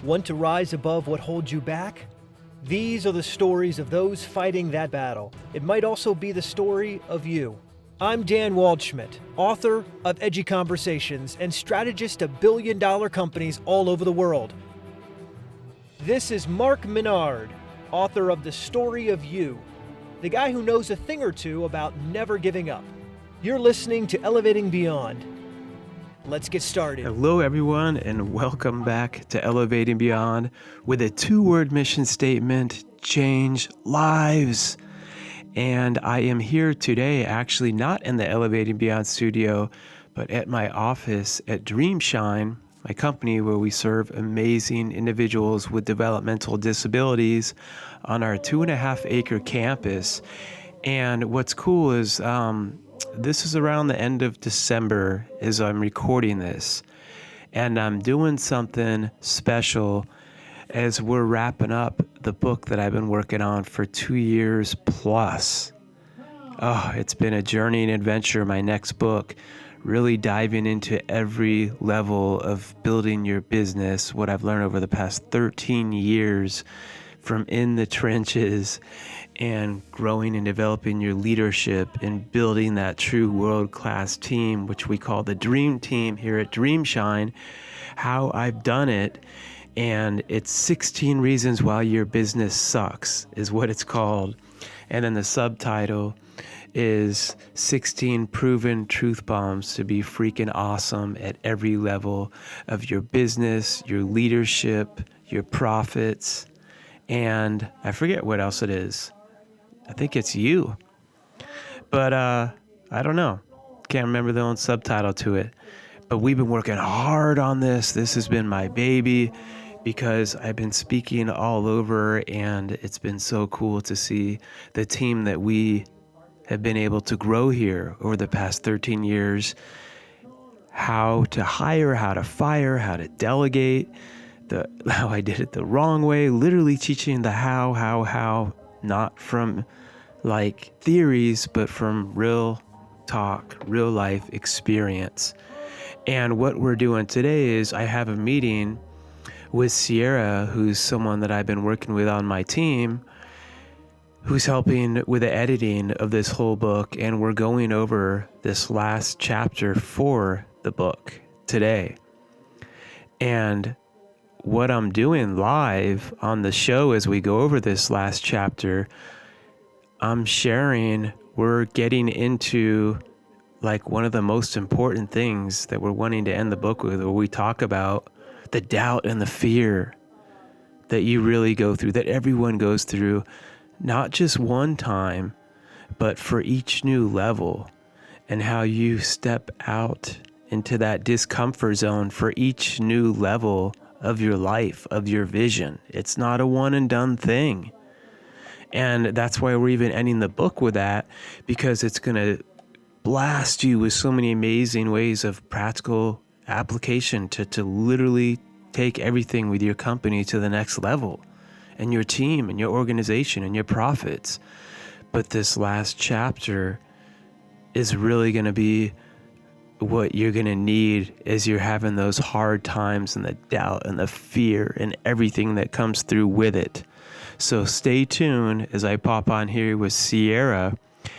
Want to rise above what holds you back? These are the stories of those fighting that battle. It might also be the story of you. I'm Dan Waldschmidt, author of Edgy Conversations and strategist of billion-dollar companies all over the world. This is Mark Minard, author of The Story of You, the guy who knows a thing or two about never giving up. You're listening to Elevating Beyond. Let's get started. Hello, everyone, and welcome back to Elevating Beyond with a two-word mission statement: change lives. And I am here today, actually not in the Elevating Beyond studio, but at my office at Dreamshine, my company where we serve amazing individuals with developmental disabilities on our 2.5-acre campus. And what's cool is this is around the end of December as I'm recording this, and I'm doing something special as we're wrapping up the book that I've been working on for 2 years plus. Oh, it's been a journey and adventure, my next book, really diving into every level of building your business, what I've learned over the past 13 years from in the trenches and growing and developing your leadership and building that true world-class team, which we call the Dream Team here at Dreamshine, how I've done it. And it's 16 Reasons Why Your Business Sucks is what it's called. And then the subtitle is 16 Proven Truth Bombs to be freaking awesome at every level of your business, your leadership, your profits, and I forget what else it is. I think it's you. But I don't know. Can't remember the own subtitle to it. But we've been working hard on this. This has been my baby because I've been speaking all over, and it's been so cool to see the team that we have been able to grow here over the past 13 years. How to hire, how to fire, how to delegate, how I did it the wrong way, literally teaching the how, not from like theories, but from real talk, real life experience. And what we're doing today is I have a meeting with Sierra, who's someone that I've been working with on my team, who's helping with the editing of this whole book. And we're going over this last chapter for the book today. And what I'm doing live on the show as we go over this last chapter, I'm sharing, we're getting into like one of the most important things that we're wanting to end the book with, where we talk about the doubt and the fear that you really go through, that everyone goes through, not just one time, but for each new level, and how you step out into that discomfort zone for each new level of your life, of your vision. It's not a one and done thing. And that's why we're even ending the book with that, because it's going to blast you with so many amazing ways of practical application to literally take everything with your company to the next level, and your team and your organization and your profits. But this last chapter is really going to be what you're going to need as you're having those hard times and the doubt and the fear and everything that comes through with it. So stay tuned as I pop on here with Sierra,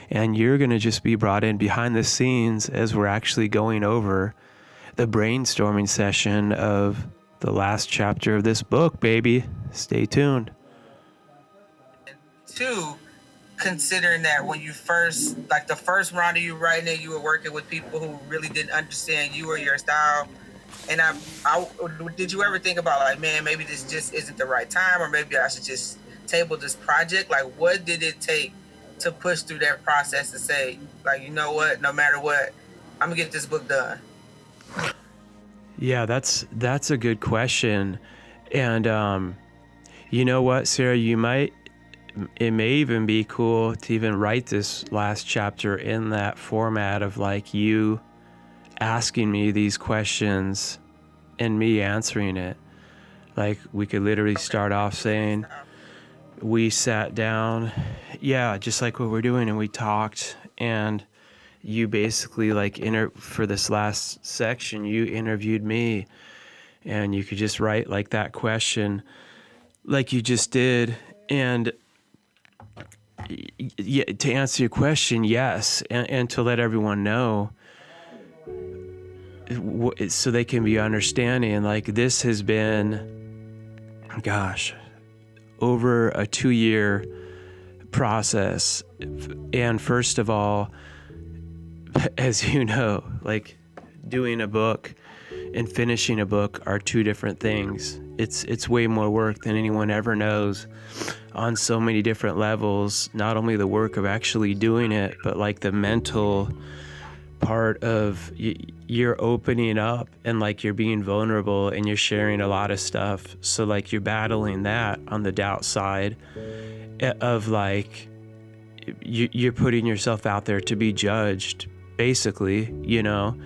and you're going to just be brought in behind the scenes as we're actually going over the brainstorming session of the last chapter of this book, baby. Stay tuned. Two, considering that when you first, like the first round of you writing it, you were working with people who really didn't understand you or your style. And I did you ever think about like, man, maybe this just isn't the right time, or maybe I should just table this project? Like, what did it take to push through that process to say, like, you know what, no matter what, I'm gonna get this book done? Yeah, that's a good question. And you know what, Sarah, it may even be cool to even write this last chapter in that format of like you asking me these questions and me answering it. Like we could literally start off saying, we sat down, just like what we're doing, and we talked, and you basically like for this last section, you interviewed me, and you could just write like that question like you just did. And yeah, to answer your question, yes, and to let everyone know so they can be understanding. Like, this has been, gosh, over a 2-year process. And first of all, as you know, like, doing a book and finishing a book are two different things. It's way more work than anyone ever knows on so many different levels. Not only the work of actually doing it, but like the mental part of you're opening up and like you're being vulnerable and you're sharing a lot of stuff. So like you're battling that on the doubt side of like you're putting yourself out there to be judged, basically, you know.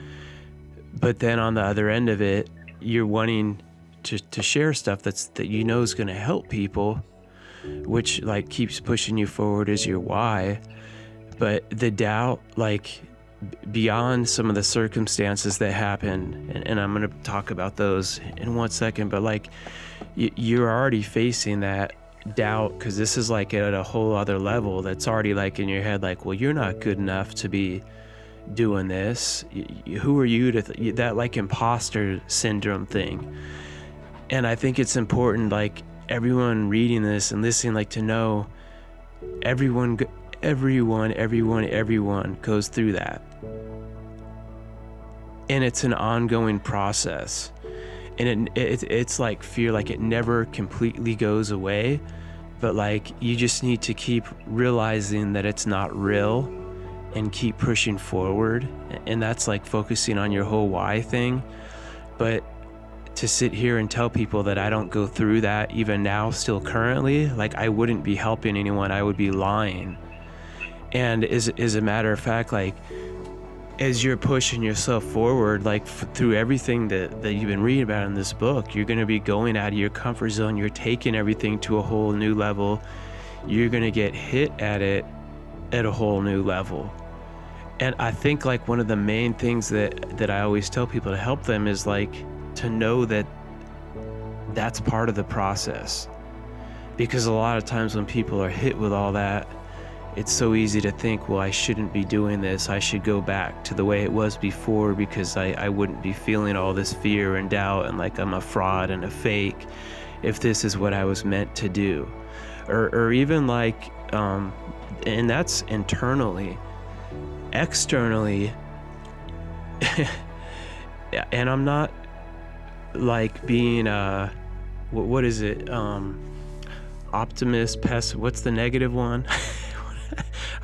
But then on the other end of it, you're wanting to share stuff that you know is going to help people, which like keeps pushing you forward as your why. But the doubt, like beyond some of the circumstances that happen, and I'm going to talk about those in 1 second, but like you're already facing that doubt, because this is like at a whole other level that's already like in your head, like, well, you're not good enough to be doing this. Who are you to that like imposter syndrome thing. And I think it's important, like everyone reading this and listening, like to know everyone goes through that, and it's an ongoing process. And it's like fear, like it never completely goes away, but like you just need to keep realizing that it's not real and keep pushing forward. And that's like focusing on your whole why thing. But to sit here and tell people that I don't go through that even now, still currently, like I wouldn't be helping anyone, I would be lying. And as a matter of fact, like as you're pushing yourself forward, like through everything that you've been reading about in this book, you're going to be going out of your comfort zone. You're taking everything to a whole new level. You're going to get hit at it at a whole new level. And I think like one of the main things that I always tell people to help them is like to know that that's part of the process. Because a lot of times when people are hit with all that, it's so easy to think, well, I shouldn't be doing this. I should go back to the way it was before, because I wouldn't be feeling all this fear and doubt and like I'm a fraud and a fake if this is what I was meant to do. Or even like, and that's internally. Externally, and I'm not like being what is it, optimist, what's the negative one?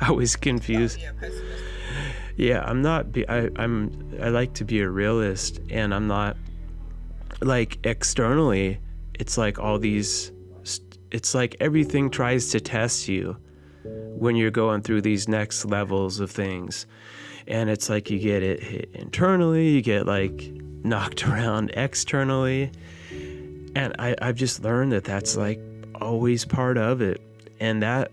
I was confused. Yeah, I'm not I like to be a realist, and I'm not like externally. It's like all these, it's like everything tries to test you when you're going through these next levels of things. And it's like you get it hit internally, you get like knocked around externally. And I've just learned that that's like always part of it. And that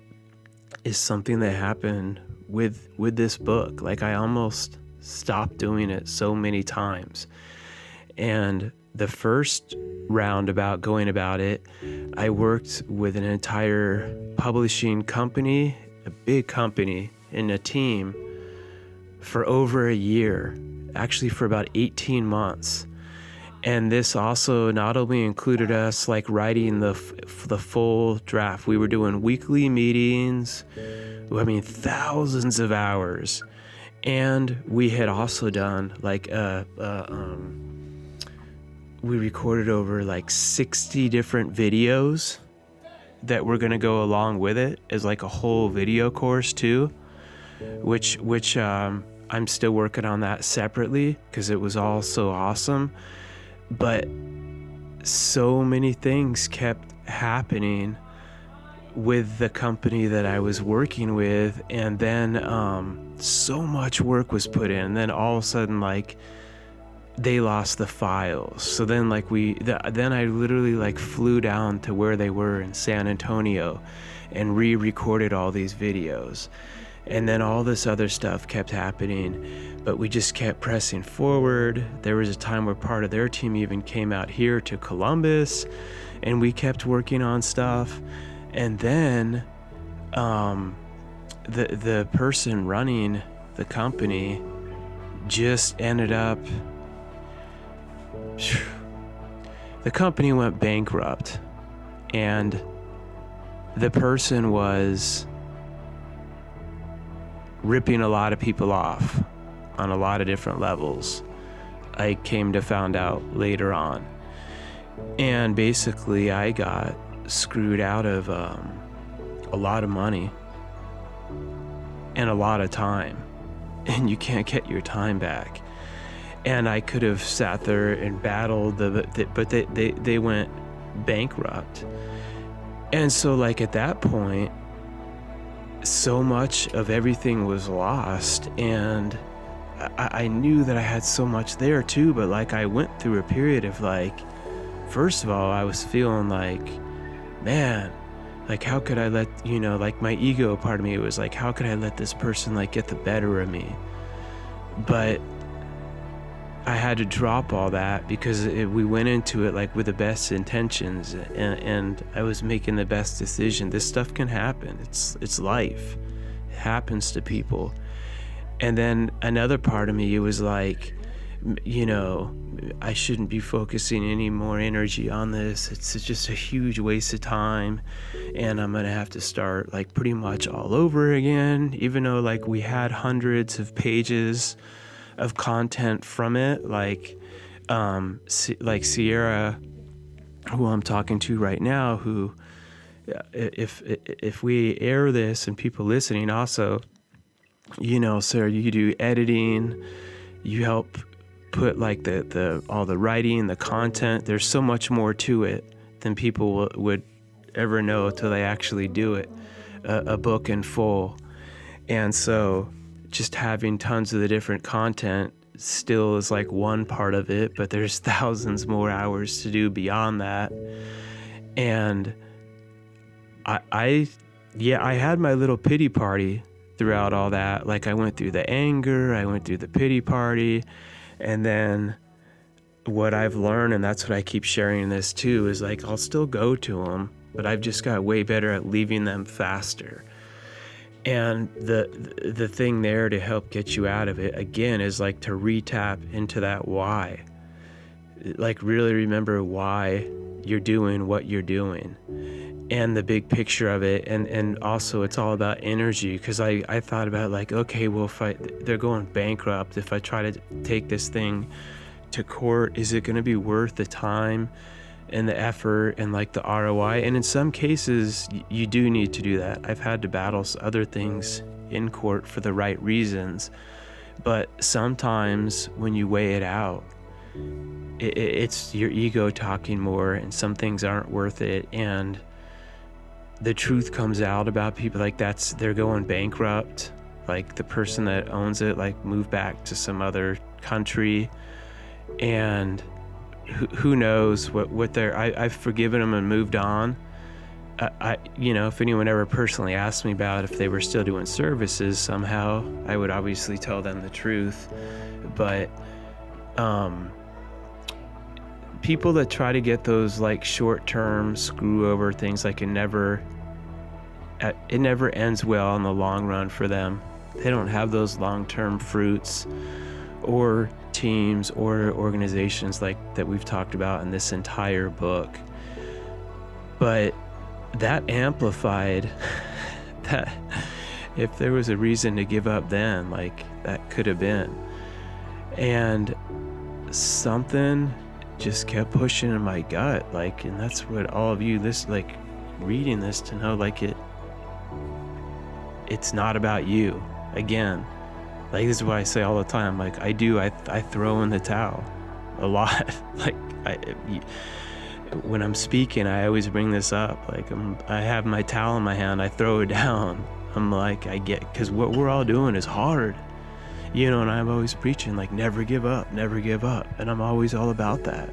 is something that happened with this book. Like I almost stopped doing it so many times. And the first round about going about it, I worked with an entire publishing company, a big company, and a team for over a year, actually for about 18 months. And this also not only included us like writing the full draft. We were doing weekly meetings, I mean thousands of hours. And we had also done like we recorded over like 60 different videos that were going to go along with it as like a whole video course too, which I'm still working on that separately because it was all so awesome. But so many things kept happening with the company that I was working with, and then so much work was put in, and then all of a sudden like they lost the files. So then like then I literally like flew down to where they were in San Antonio and re-recorded all these videos. And then all this other stuff kept happening, but we just kept pressing forward. There was a time where part of their team even came out here to Columbus, and we kept working on stuff. And then the person running the company just ended up, the company went bankrupt, and the person was ripping a lot of people off on a lot of different levels. I came to find out later on. And basically I got screwed out of a lot of money and a lot of time, and you can't get your time back. And I could have sat there and battled but they went bankrupt. And so like at that point, so much of everything was lost, and I knew that I had so much there too, but like I went through a period of like, first of all, I was feeling like, man, like how could I let, like my ego part of me was like, how could I let this person like get the better of me? But I had to drop all that because we went into it like with the best intentions, and I was making the best decision. This stuff can happen. It's life. It happens to people. And then another part of me, it was like, I shouldn't be focusing any more energy on this. It's just a huge waste of time, and I'm gonna have to start like pretty much all over again, even though like we had hundreds of pages of content from it, like Sierra, who I'm talking to right now, who if we air this and people listening also, Sarah, you do editing, you help put like the all the writing, the content. There's so much more to it than people would ever know till they actually do it, a book in full. And so just having tons of the different content still is like one part of it, but there's thousands more hours to do beyond that. And I had my little pity party throughout all that. Like I went through the anger, I went through the pity party, and then what I've learned, and that's what I keep sharing this too, is like I'll still go to them, but I've just got way better at leaving them faster. And the thing there to help get you out of it, again, is like to re-tap into that why. Like really remember why you're doing what you're doing and the big picture of it. And also it's all about energy, because I thought about like, okay, well, they're going bankrupt, if I try to take this thing to court, is it going to be worth the time and the effort and like the ROI? And in some cases you do need to do that. I've had to battle other things in court for the right reasons, but sometimes when you weigh it out, it's your ego talking more, and some things aren't worth it, and the truth comes out about people. Like they're going bankrupt, like the person that owns it like moved back to some other country, and who knows what they're, I've forgiven them and moved on. If anyone ever personally asked me about if they were still doing services somehow, I would obviously tell them the truth. But people that try to get those like short-term screw over things, like it never ends well in the long run for them. They don't have those long-term fruits or teams or organizations like that we've talked about in this entire book. But that amplified that if there was a reason to give up then, like that could have been. And something just kept pushing in my gut, like, and that's what all of you reading this to know, like it's not about you. Again, like this is what I say all the time, like I throw in the towel a lot. Like when I'm speaking, I always bring this up, like I have my towel in my hand, I throw it down. I'm like, because what we're all doing is hard, and I'm always preaching like never give up, and I'm always all about that.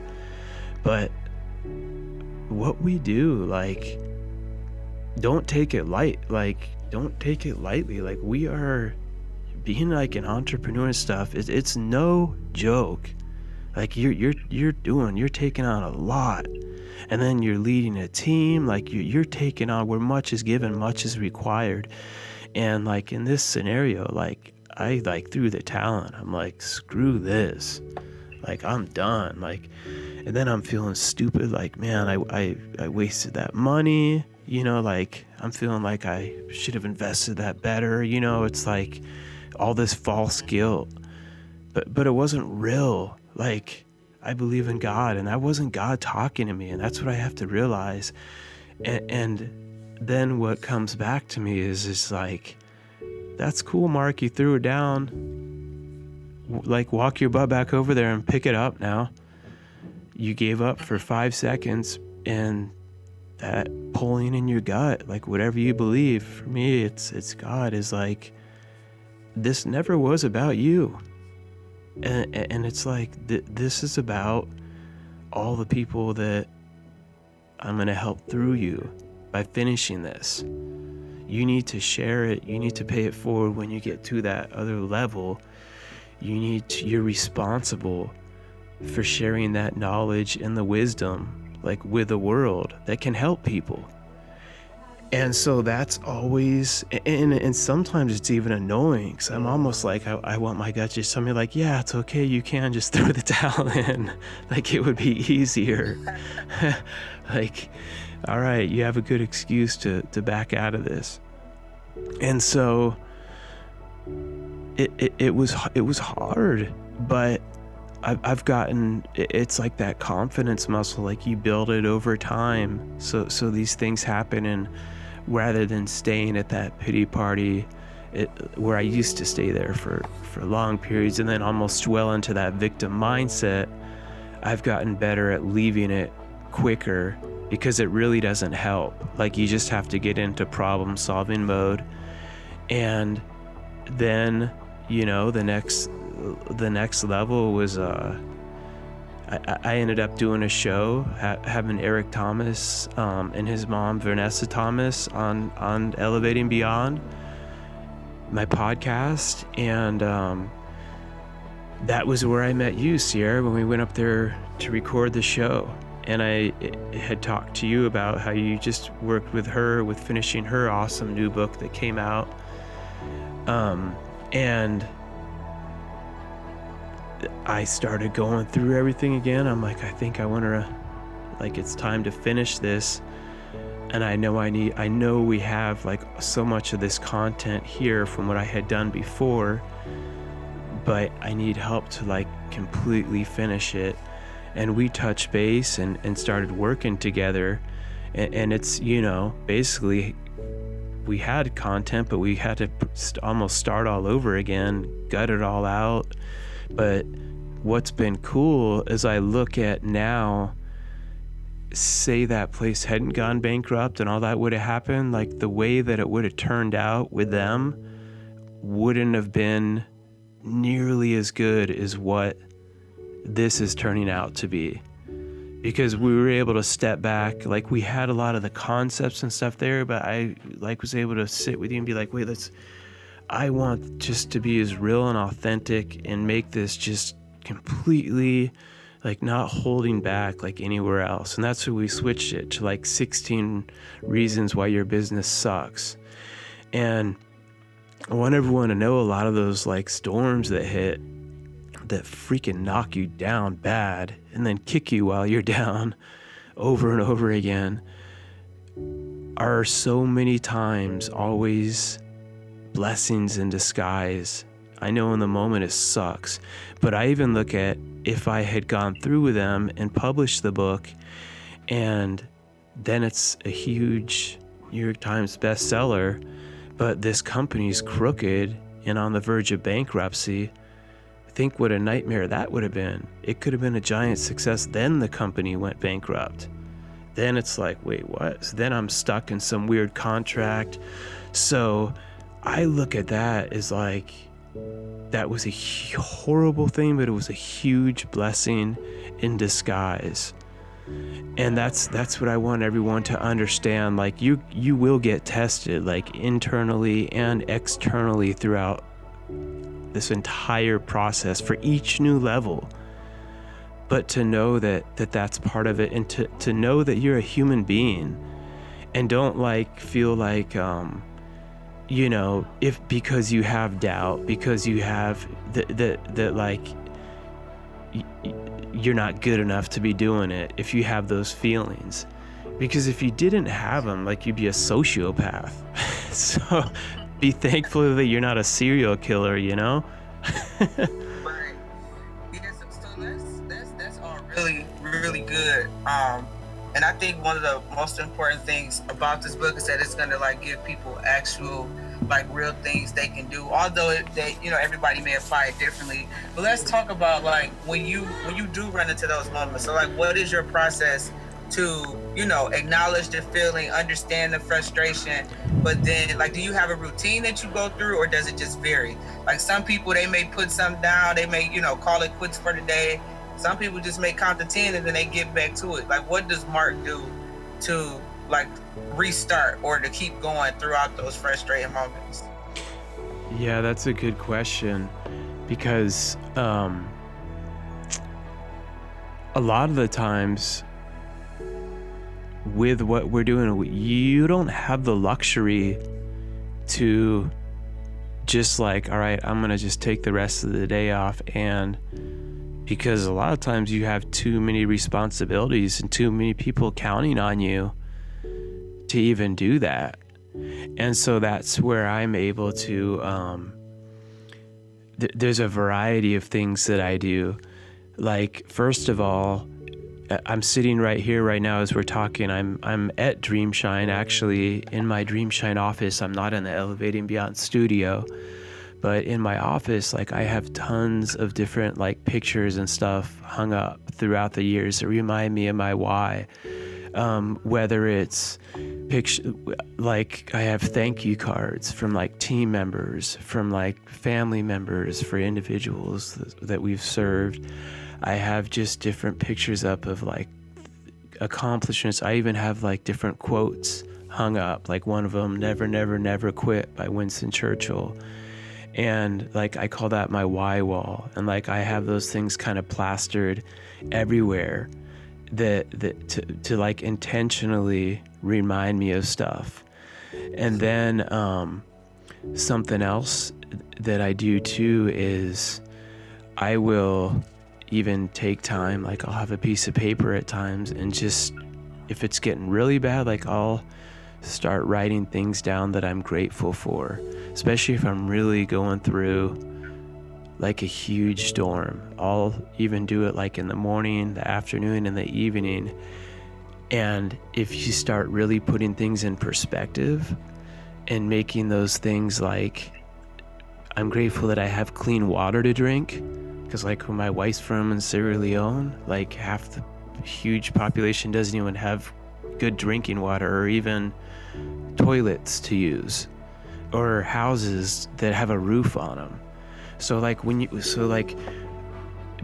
But what we do, like don't take it don't take it lightly. Like, we are being like an entrepreneur and stuff. It's no joke. Like, you're taking on a lot, and then you're leading a team. Like, you're taking on where much is given, much is required. And like in this scenario, like, I like threw the talent. I'm like, screw this. Like, I'm done. Like, and then I'm feeling stupid. Like, man, I wasted that money. You know, like, I'm feeling like I should have invested that better. You know, it's like all this false guilt. But it wasn't real. Like, I believe in God, and that wasn't God talking to me. And that's what I have to realize. And then what comes back to me is like, that's cool, Mark. You threw it down. Like, walk your butt back over there and pick it up now. You gave up for 5 seconds, and that pulling in your gut, like, whatever you believe, for me, it's God, is like, this never was about you. And it's like, this is about all the people that I'm going to help through you by finishing this. You need to share it. You need to pay it forward when you get to that other level. You're responsible for sharing that knowledge and the wisdom, like, with the world that can help people. And so that's always, and sometimes it's even annoying, because I'm almost like, I want my gut to just tell me, like, yeah, it's okay, you can just throw the towel in. Like, it would be easier. Like, all right, you have a good excuse to back out of this. And so it was hard, but I've gotten, it's like that confidence muscle, like, you build it over time. So these things happen, and rather than staying at that pity party, where I used to stay there for long periods and then almost dwell into that victim mindset, I've gotten better at leaving it quicker, because it really doesn't help. Like, you just have to get into problem solving mode. And then, you know, the next level was, I ended up doing a show, having Eric Thomas and his mom, Vanessa Thomas, on Elevating Beyond, my podcast. And that was where I met you, Sierra, when we went up there to record the show. And I had talked to you about how you just worked with her with finishing her awesome new book that came out. And I started going through everything again. I'm like, I think I want to, like, it's time to finish this. And I know we have, like, so much of this content here from what I had done before, but I need help to, like, completely finish it. And we touched base and started working together. And it's, you know, basically we had content, but we had to almost start all over again, gut it all out. But what's been cool is I look at now, say that place hadn't gone bankrupt and all that would have happened, like, the way that it would have turned out with them wouldn't have been nearly as good as what this is turning out to be, because we were able to step back. Like, we had a lot of the concepts and stuff there, but I, like, was able to sit with you and be like, wait, I want just to be as real and authentic and make this just completely, like, not holding back like anywhere else. And that's where we switched it to, like, 16 reasons why your business sucks. And I want everyone to know a lot of those, like, storms that hit, that freaking knock you down bad and then kick you while you're down over and over again, are so many times always blessings in disguise. I know in the moment it sucks, but I even look at, if I had gone through with them and published the book, and then it's a huge New York Times bestseller, but this company's crooked and on the verge of bankruptcy, think what a nightmare that would have been. It could have been a giant success. Then the company went bankrupt. Then it's like, wait, what? So then I'm stuck in some weird contract. So I look at that as like, that was a horrible thing, but it was a huge blessing in disguise. And that's what I want everyone to understand. Like you will get tested, like internally and externally, throughout this entire process for each new level. But to know that's part of it, and to know that you're a human being, and don't like feel like if because you have doubt, because you have that like you're not good enough to be doing it, if you have those feelings. Because if you didn't have them, like, you'd be a sociopath. So be thankful that you're not a serial killer, Right. Yeah, so that's all really, really good. And I think one of the most important things about this book is that it's gonna like give people actual, like, real things they can do. Although everybody may apply it differently. But let's talk about, like, when you do run into those moments. So, like, what is your process to acknowledge the feeling, understand the frustration, but then, like, do you have a routine that you go through, or does it just vary? Like, some people, they may put something down, they may call it quits for the day. Some people just may count to 10 and then they get back to it. Like, what does Mark do to, like, restart or to keep going throughout those frustrating moments? Yeah, that's a good question, because a lot of the times with what we're doing, you don't have the luxury to just like, all right, I'm gonna just take the rest of the day off. And because a lot of times you have too many responsibilities and too many people counting on you to even do that. And so that's where I'm able to there's a variety of things that I do. Like, first of all, I'm sitting right here right now as we're talking. I'm at Dreamshine, actually, in my Dreamshine office. I'm not in the Elevating Beyond studio, but in my office, like, I have tons of different, like, pictures and stuff hung up throughout the years that remind me of my why. Whether it's like, I have thank you cards from, like, team members, from, like, family members, for individuals that we've served. I have just different pictures up of, like, accomplishments. I even have, like, different quotes hung up, like one of them, "Never, never, never quit" by Winston Churchill. And, like, I call that my why wall. And, like, I have those things kind of plastered everywhere that to like intentionally remind me of stuff. And then something else that I do too is I will even take time, like, I'll have a piece of paper at times, and just, if it's getting really bad, like, I'll start writing things down that I'm grateful for, especially if I'm really going through, like, a huge storm. I'll even do it, like, in the morning, the afternoon, and the evening. And if you start really putting things in perspective and making those things, like, I'm grateful that I have clean water to drink, because, like, when my wife's from in Sierra Leone, like, half the huge population doesn't even have good drinking water or even toilets to use, or houses that have a roof on them. So, like,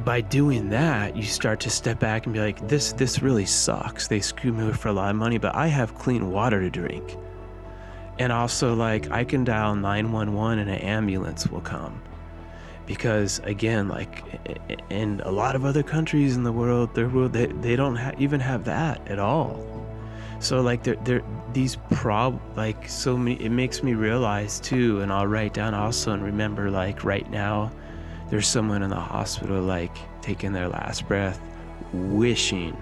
by doing that, you start to step back and be like, this really sucks. They screwed me for a lot of money, but I have clean water to drink. And also, like, I can dial 911 and an ambulance will come. Because, again, like, in a lot of other countries in the world, they don't even have that at all. So, like, so many, it makes me realize too, and I'll write down also and remember, like, right now, there's someone in the hospital, like, taking their last breath, wishing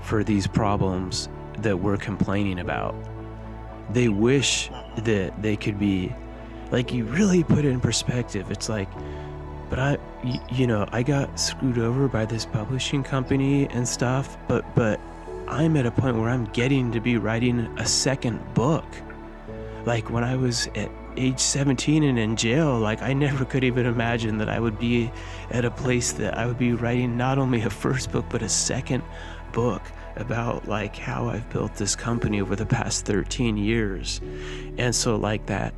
for these problems that we're complaining about. They wish that they could be, like, you really put it in perspective. It's like, but I got screwed over by this publishing company and stuff, but I'm at a point where I'm getting to be writing a second book. Like, when I was at age 17 and in jail, like, I never could even imagine that I would be at a place that I would be writing not only a first book, but a second book about, like, how I've built this company over the past 13 years. And so, like, that,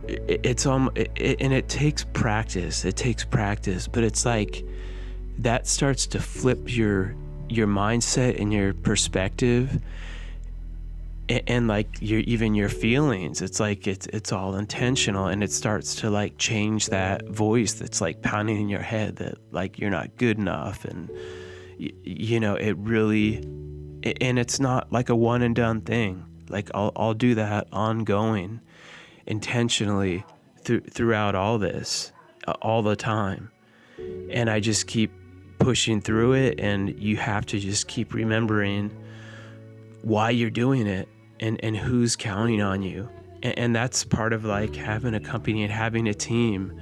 it takes practice. It takes practice, but it's like that starts to flip your your mindset and your perspective, and like your feelings. It's like it's all intentional, and it starts to like change that voice that's like pounding in your head that like you're not good enough. And it really, and it's not like a one and done thing. Like I'll do that ongoing, intentionally throughout all this, all the time. And I just keep pushing through it, and you have to just keep remembering why you're doing it and who's counting on you. And that's part of like having a company and having a team,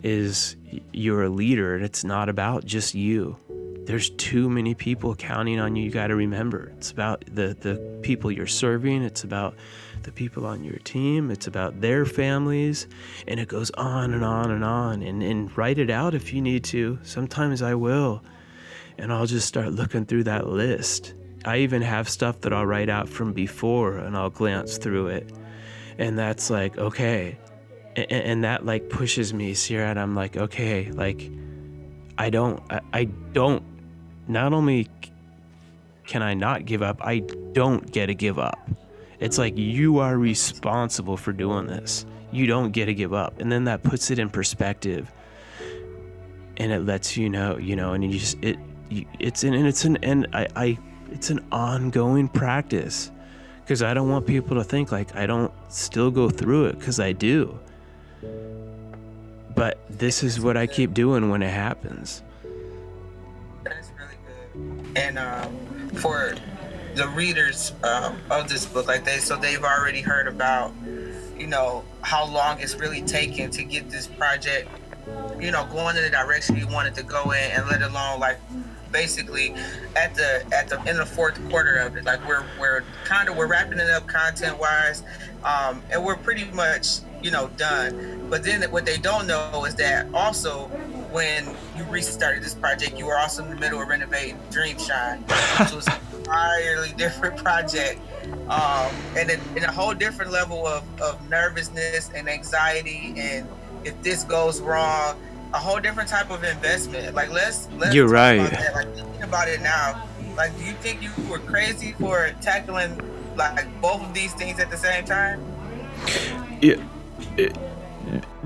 is you're a leader, and it's not about just you. There's too many people counting on you. You got to remember, it's about the people you're serving. It's about the people on your team. It's about their families, and it goes on and on and on. And write it out if you need to. Sometimes I will, and I'll just start looking through that list. I even have stuff that I'll write out from before, and I'll glance through it, and that's like, okay, and that like pushes me, Sierra. And I'm like, okay, like I don't. Not only can I not give up, I don't get to give up. It's like, you are responsible for doing this. You don't get to give up. And then that puts it in perspective, and it lets you know, and you just, it's an ongoing practice, because I don't want people to think like I don't still go through it, because I do. But this is what I keep doing when it happens. That's really good. And for the readers of this book, like they've already heard about, how long it's really taken to get this project, going in the direction you wanted to go in, and let alone like basically in the fourth quarter of it. Like we're wrapping it up content wise, and we're pretty much done. But then what they don't know is that also, when you restarted this project, you were also in the middle of renovating Dream Shine, which was an entirely different project, and in a whole different level of nervousness and anxiety. And if this goes wrong, a whole different type of investment. Like let's You're talk right. about that. Like thinking about it now, like do you think you were crazy for tackling like both of these things at the same time?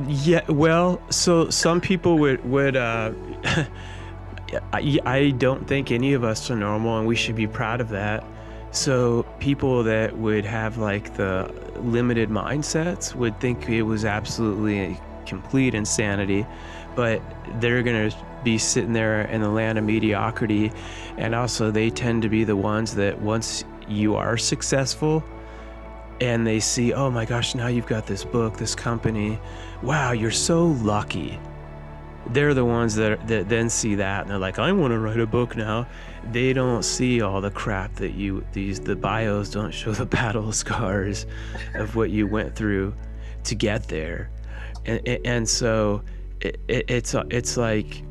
Yeah, well, so some people would I don't think any of us are normal, and we should be proud of that. So people that would have like the limited mindsets would think it was absolutely complete insanity, but they're going to be sitting there in the land of mediocrity. And also they tend to be the ones that once you are successful, and they see, oh my gosh, now you've got this book, this company, wow, you're so lucky. They're the ones that then see that, and they're like, I want to write a book now. They don't see all the crap that the bios don't show, the battle scars of what you went through to get there. And so it's like,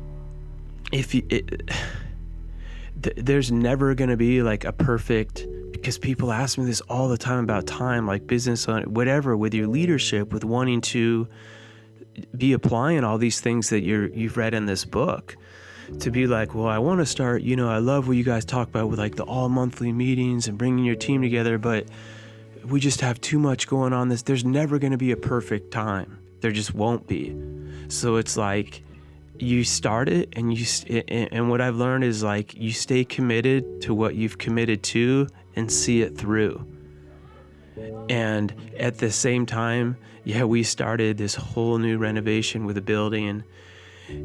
there's never going to be like a perfect, because people ask me this all the time about time, like business, whatever, with your leadership, with wanting to be applying all these things that you've read in this book, to be like, well, I want to start, I love what you guys talk about with like the all monthly meetings and bringing your team together, but we just have too much going on. There's never going to be a perfect time. There just won't be. So it's like, you start it, and what I've learned is like, you stay committed to what you've committed to and see it through. And at the same time, we started this whole new renovation with a building,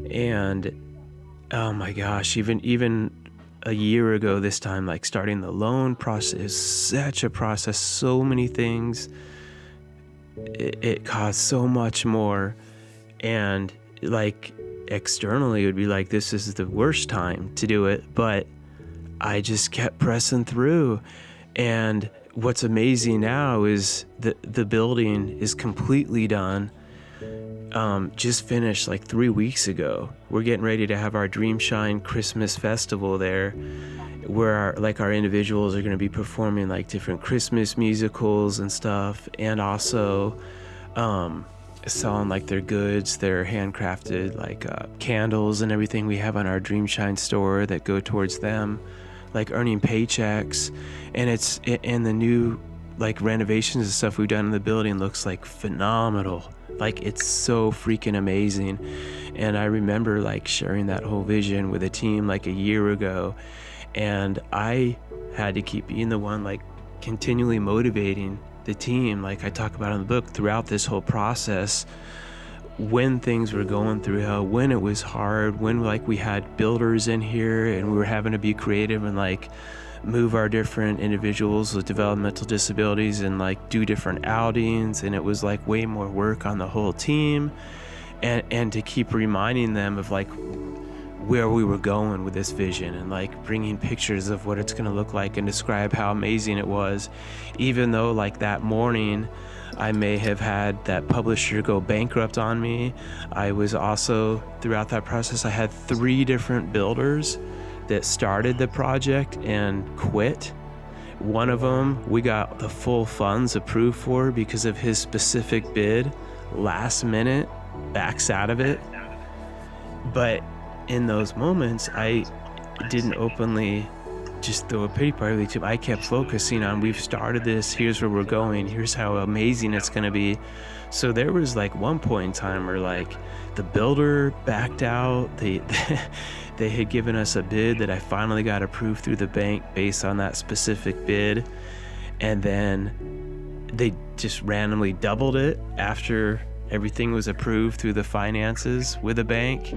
and oh my gosh, even a year ago this time, like starting the loan process is such a process, so many things. It costs so much more, and like externally it would be like, this is the worst time to do it, but I just kept pressing through. And what's amazing now is the building is completely done. Just finished like 3 weeks ago. We're getting ready to have our Dream Shine Christmas festival there, where our individuals are going to be performing like different Christmas musicals and stuff, and also selling like their goods, their handcrafted like candles and everything we have on our Dream Shine store that go towards them, like earning paychecks, and the new like renovations and stuff we've done in the building looks like phenomenal. Like it's so freaking amazing. And I remember like sharing that whole vision with a team like a year ago, and I had to keep being the one like continually motivating the team, like I talk about in the book, throughout this whole process, when things were going through hell, when it was hard, when like we had builders in here and we were having to be creative and like move our different individuals with developmental disabilities and like do different outings, and it was like way more work on the whole team, and to keep reminding them of like where we were going with this vision, and like bringing pictures of what it's going to look like and describe how amazing it was, even though like that morning I may have had that publisher go bankrupt on me. I was also, throughout that process, I had 3 different builders that started the project and quit. One of them we got the full funds approved for because of his specific bid. Last minute backs out of it. But in those moments, I didn't openly just throw a pity party to him. I kept focusing on, we've started this, here's where we're going, here's how amazing it's going to be. So there was like one point in time where like the builder backed out. They had given us a bid that I finally got approved through the bank based on that specific bid, and then they just randomly doubled it after everything was approved through the finances with the bank,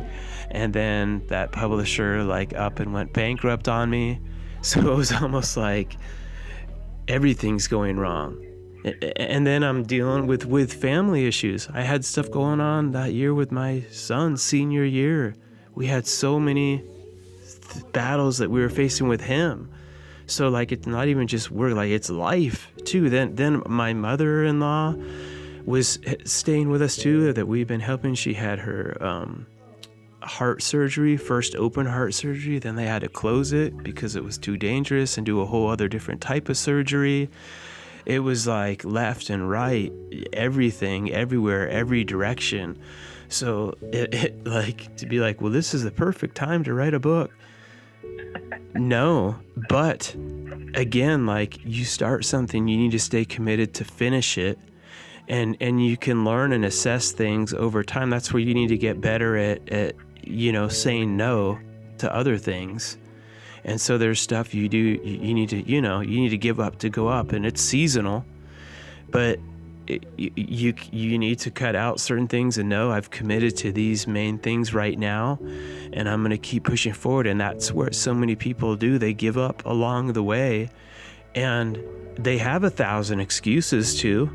and then that publisher like up and went bankrupt on me. So it was almost like everything's going wrong. And then I'm dealing with family issues. I had stuff going on that year with my son's senior year. We had so many battles that we were facing with him. So like it's not even just work, like it's life too. Then my mother-in-law was staying with us too, that we've been helping. She had her heart surgery, first open heart surgery, then they had to close it because it was too dangerous and do a whole other different type of surgery. It was like left and right, everything, everywhere, every direction. So it like to be like, well, this is the perfect time to write a book. No, but again, like you start something, you need to stay committed to finish it. And you can learn and assess things over time. That's where you need to get better at saying no to other things. And so there's stuff you do, you need to give up to go up, and it's seasonal, but you need to cut out certain things and know I've committed to these main things right now, and I'm going to keep pushing forward. And that's where so many people do. They give up along the way, and they have 1,000 excuses too.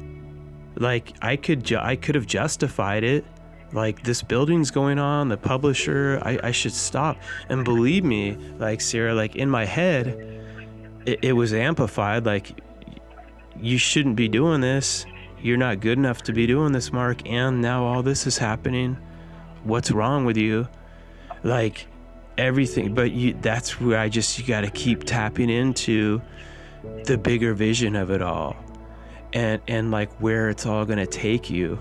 Like I could have justified it. Like this building's going on, the publisher, I should stop. And believe me, like Sarah, like in my head, it was amplified. Like you shouldn't be doing this. You're not good enough to be doing this, Mark. And now all this is happening. What's wrong with you? Like everything. But that's where you got to keep tapping into the bigger vision of it all. And like where it's all going to take you,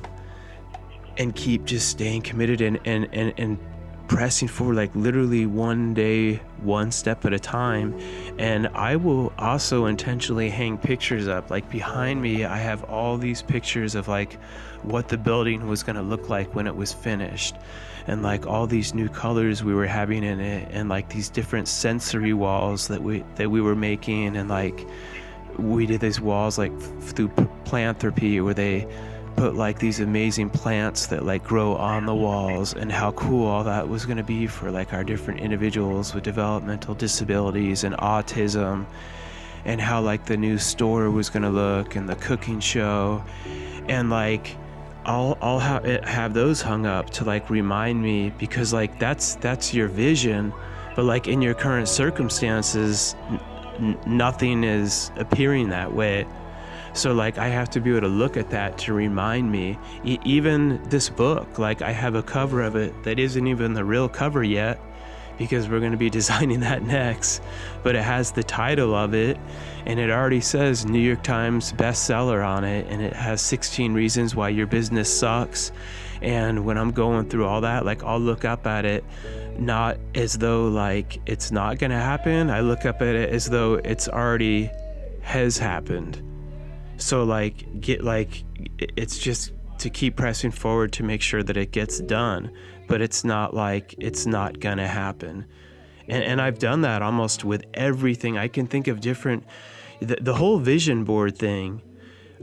and keep just staying committed and pressing forward, like literally one day, one step at a time. And I will also intentionally hang pictures up. Like behind me, I have all these pictures of like what the building was going to look like when it was finished, and like all these new colors we were having in it, and like these different sensory walls that we were making. And like we did these walls like through Planthropy, where they put like these amazing plants that like grow on the walls, and how cool all that was going to be for like our different individuals with developmental disabilities and autism, and how like the new store was going to look, and the cooking show. And like I'll have those hung up to like remind me, because like that's your vision, but like in your current circumstances, nothing is appearing that way. So like I have to be able to look at that to remind me. Even this book, like I have a cover of it that isn't even the real cover yet, because we're going to be designing that next, but it has the title of it, and it already says New York Times bestseller on it, and it has 16 reasons why your business sucks. And when I'm going through all that, like I'll look up at it not as though like it's not gonna happen. I look up at it as though it's already has happened. So like it's just to keep pressing forward to make sure that it gets done, but it's not like it's not gonna happen. And I've done that almost with everything. I can think of different, the whole vision board thing.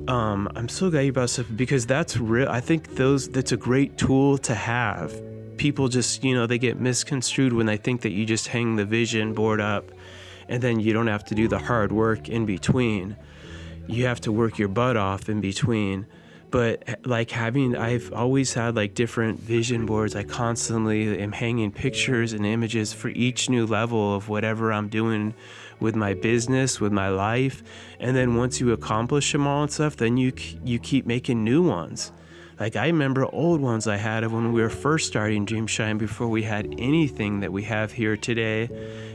I'm so glad you brought this up, because that's real. I think that's a great tool to have. People just, they get misconstrued when they think that you just hang the vision board up and then you don't have to do the hard work in between. You have to work your butt off in between. But like I've always had like different vision boards. I constantly am hanging pictures and images for each new level of whatever I'm doing with my business, with my life. And then once you accomplish them all and stuff, then you keep making new ones. Like I remember old ones I had of when we were first starting Dream Shine, before we had anything that we have here today.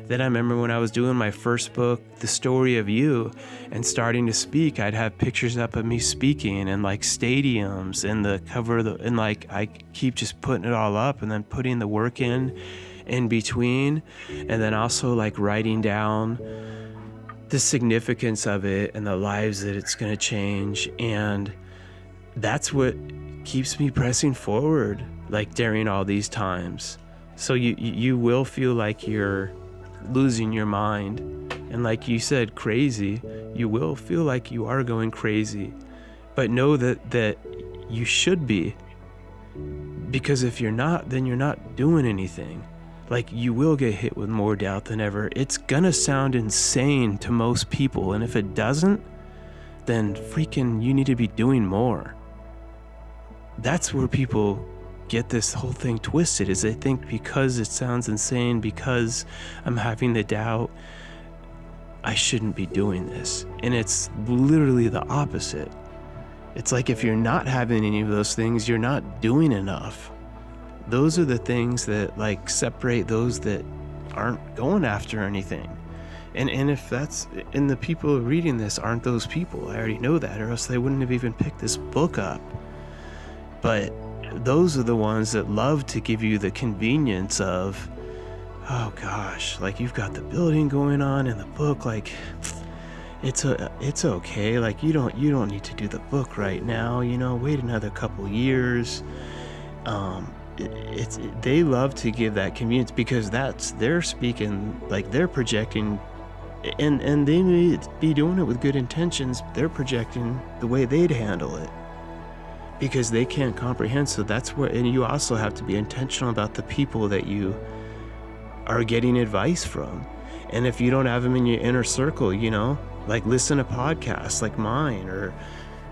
Then I remember when I was doing my first book, The Story of You, and starting to speak, I'd have pictures up of me speaking and like stadiums and the cover and like I keep just putting it all up and then putting the work in between, and then also like writing down the significance of it and the lives that it's going to change. And that's what keeps me pressing forward, like during all these times. So you will feel like you're losing your mind, and like you said, crazy. You will feel like you are going crazy, but know that you should be, because if you're not, then you're not doing anything. Like you will get hit with more doubt than ever. It's gonna sound insane to most people, and if it doesn't, then freaking you need to be doing more. That's where people get this whole thing twisted, is they think because it sounds insane, because I'm having the doubt, I shouldn't be doing this. And it's literally the opposite. It's like if you're not having any of those things, you're not doing enough. Those are the things that like separate those that aren't going after anything. And if that's, and the people reading this aren't those people, I already know that, or else they wouldn't have even picked this book up. But those are the ones that love to give you the convenience of, oh gosh, like you've got the building going on in the book, like it's okay, like you don't need to do the book right now, wait another couple years. They love to give that convenience, because they're speaking, like they're projecting, and they may be doing it with good intentions. They're projecting the way they'd handle it, because they can't comprehend. So that's where, and you also have to be intentional about the people that you are getting advice from. And if you don't have them in your inner circle, like listen to podcasts like mine, or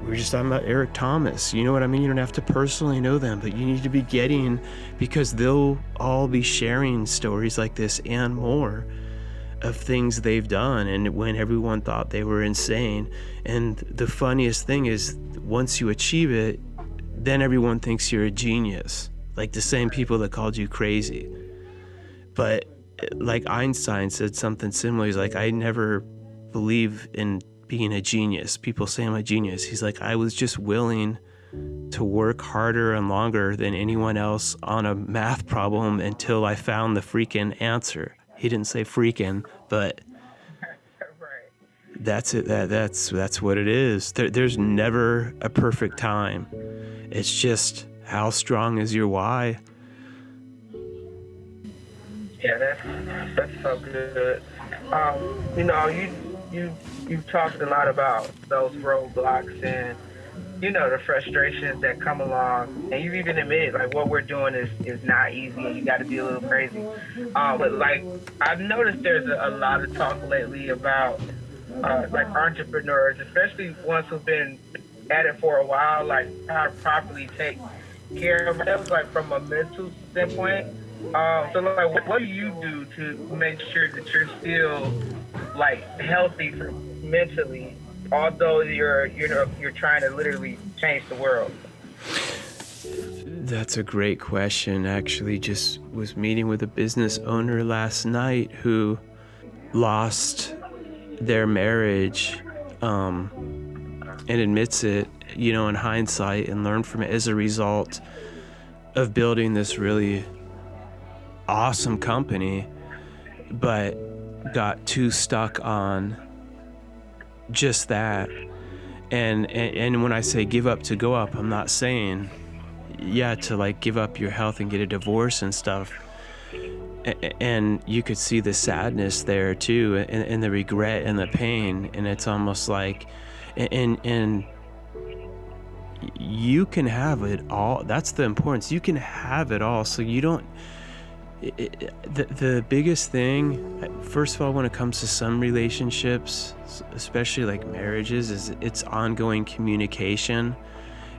we were just talking about Eric Thomas, you know what I mean? You don't have to personally know them, but you need to be getting, because they'll all be sharing stories like this and more of things they've done, and when everyone thought they were insane. And the funniest thing is, once you achieve it, then everyone thinks you're a genius, like the same people that called you crazy. But like Einstein said something similar. He's like, I never believe in being a genius. People say I'm a genius. He's like, I was just willing to work harder and longer than anyone else on a math problem until I found the freaking answer. He didn't say freaking, but that's it. That's what it is. There's never a perfect time. It's just, how strong is your why? Yeah, that's so good. You've talked a lot about those roadblocks and the frustrations that come along, and you've even admitted like what we're doing is not easy, and you got to be a little crazy. But like I've noticed there's a lot of talk lately about like entrepreneurs, especially ones who've been at it for a while, like how to properly take care of themselves, like from a mental standpoint. So like, what do you do to make sure that you're still like healthy mentally, although you're trying to literally change the world? That's a great question. Actually, just was meeting with a business owner last night who lost their marriage, and admits it, in hindsight, and learned from it as a result of building this really awesome company, but got too stuck on just that. And when I say give up to go up, I'm not saying, to like give up your health and get a divorce and stuff. And you could see the sadness there too, and the regret and the pain. And it's almost like, and you can have it all. That's the importance. You can have it all. So you don't, the biggest thing, first of all, when it comes to some relationships, especially like marriages, is it's ongoing communication,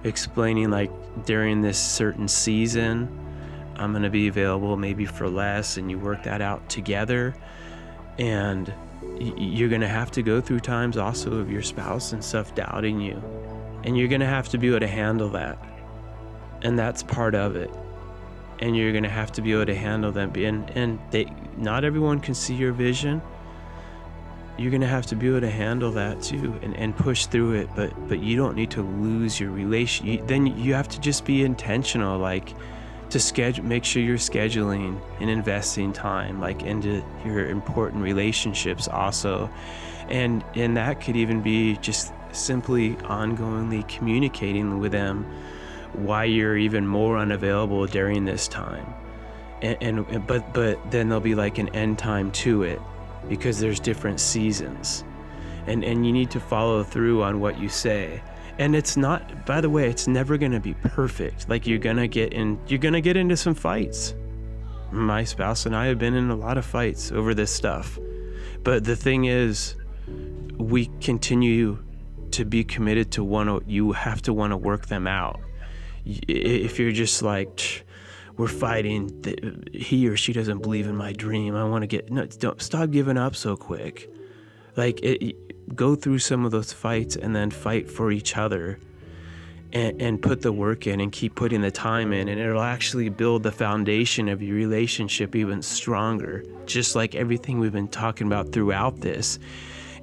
explaining like during this certain season, I'm going to be available maybe for less, and you work that out together. And you're going to have to go through times also of your spouse and stuff doubting you, and you're going to have to be able to handle that. And that's part of it. And you're going to have to be able to handle them. And not everyone can see your vision. You're going to have to be able to handle that too, and push through it. But you don't need to lose your relation. Then you have to just be intentional, like to schedule, make sure you're scheduling and investing time like into your important relationships also. And that could even be just simply ongoingly communicating with them why you're even more unavailable during this time. But then there'll be like an end time to it, because there's different seasons, and you need to follow through on what you say. And it's not, by the way, it's never going to be perfect. Like you're going to get into some fights. My spouse and I have been in a lot of fights over this stuff. But the thing is, we continue to be committed to you have to want to work them out. If you're just like, we're fighting, he or she doesn't believe in my dream, I want to don't stop giving up so quick. Like go through some of those fights and then fight for each other, and put the work in and keep putting the time in, and it'll actually build the foundation of your relationship even stronger, just like everything we've been talking about throughout this.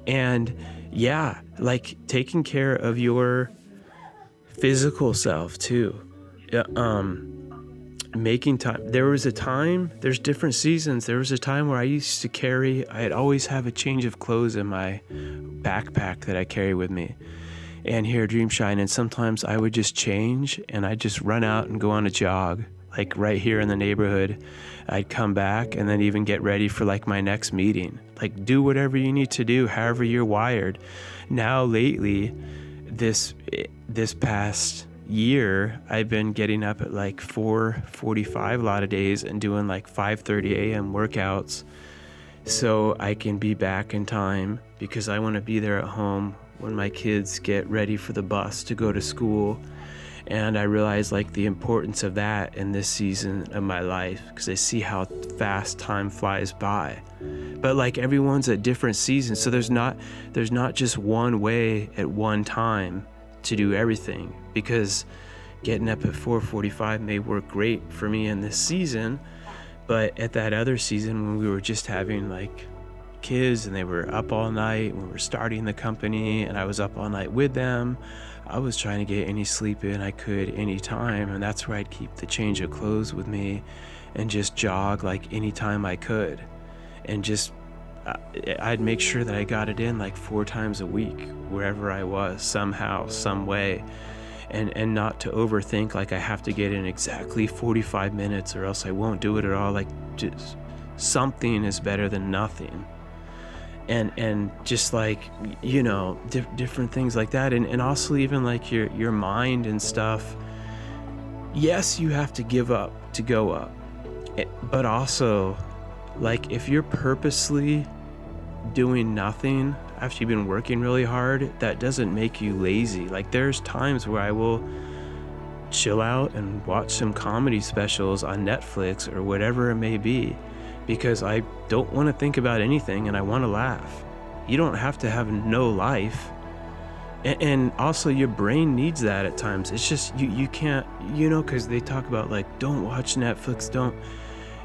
And like taking care of your physical self too, making time. There's different seasons. There was a time where I'd always have a change of clothes in my backpack that I carry with me and here at Dreamshine, and sometimes I would just change and I'd just run out and go on a jog, like right here in the neighborhood. I'd come back and then even get ready for like my next meeting. Like do whatever you need to do, however you're wired. Now lately, this past year, I've been getting up at like 4:45 a lot of days and doing like 5:30 a.m. workouts so I can be back in time, because I want to be there at home when my kids get ready for the bus to go to school. And I realize like the importance of that in this season of my life, because I see how fast time flies by. But like everyone's at different seasons, so there's not just one way at one time to do everything, because getting up at 4:45 may work great for me in this season, but at that other season when we were just having like kids and they were up all night when we were starting the company and I was up all night with them, I was trying to get any sleep in I could anytime, and that's where I'd keep the change of clothes with me and just jog like anytime I could, and just I'd make sure that I got it in like 4 times a week wherever I was, somehow, some way, and not to overthink like I have to get in exactly 45 minutes or else I won't do it at all. Like just something is better than nothing. And just like, different things like that. And also even like your mind and stuff. Yes, you have to give up to go up, but also like if you're purposely doing nothing after you've been working really hard, that doesn't make you lazy. Like there's times where I will chill out and watch some comedy specials on Netflix or whatever it may be, because I don't want to think about anything and I want to laugh. You don't have to have no life. And also your brain needs that at times. It's just you can't, because they talk about like don't watch Netflix,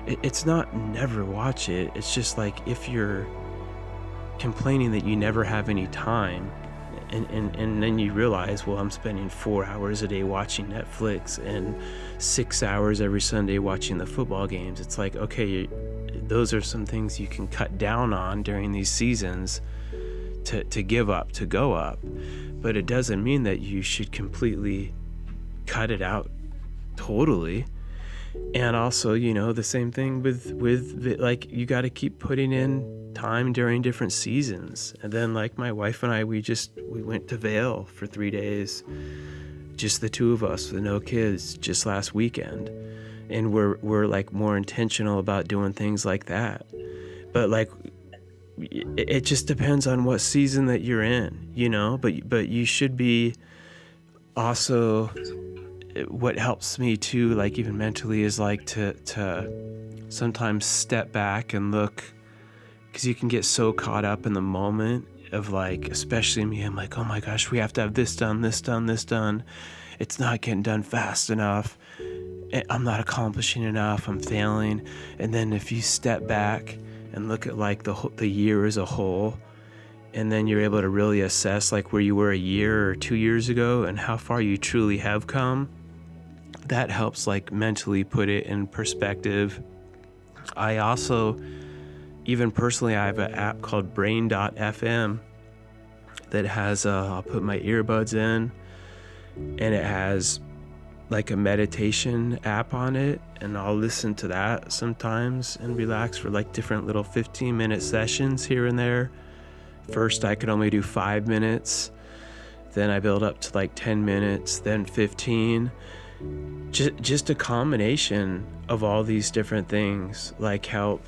it's not never watch it. It's just like if you're complaining that you never have any time, And then you realize, well, I'm spending 4 hours a day watching Netflix and 6 hours every Sunday watching the football games. It's like, okay, those are some things you can cut down on during these seasons to give up, to go up. But it doesn't mean that you should completely cut it out totally. And also, the same thing with like, you got to keep putting in time during different seasons. And then, like, my wife and I, we went to Vail for 3 days, just the two of us with no kids, just last weekend. And we're like more intentional about doing things like that. But like, it just depends on what season that you're in, but you should be also, what helps me too, like even mentally, is like to sometimes step back and look, because you can get so caught up in the moment of, like, especially me, I'm like, oh my gosh, we have to have this done. It's not getting done fast enough. I'm not accomplishing enough. I'm failing. And then if you step back and look at like the year as a whole, and then you're able to really assess like where you were a year or 2 years ago and how far you truly have come, that helps like mentally put it in perspective. I also, even personally, I have an app called Brain.fm that has, I'll put my earbuds in, and it has like a meditation app on it, and I'll listen to that sometimes and relax for like different little 15-minute sessions here and there. First, I could only do 5 minutes. Then I build up to like 10 minutes, then 15. Just a combination of all these different things like help,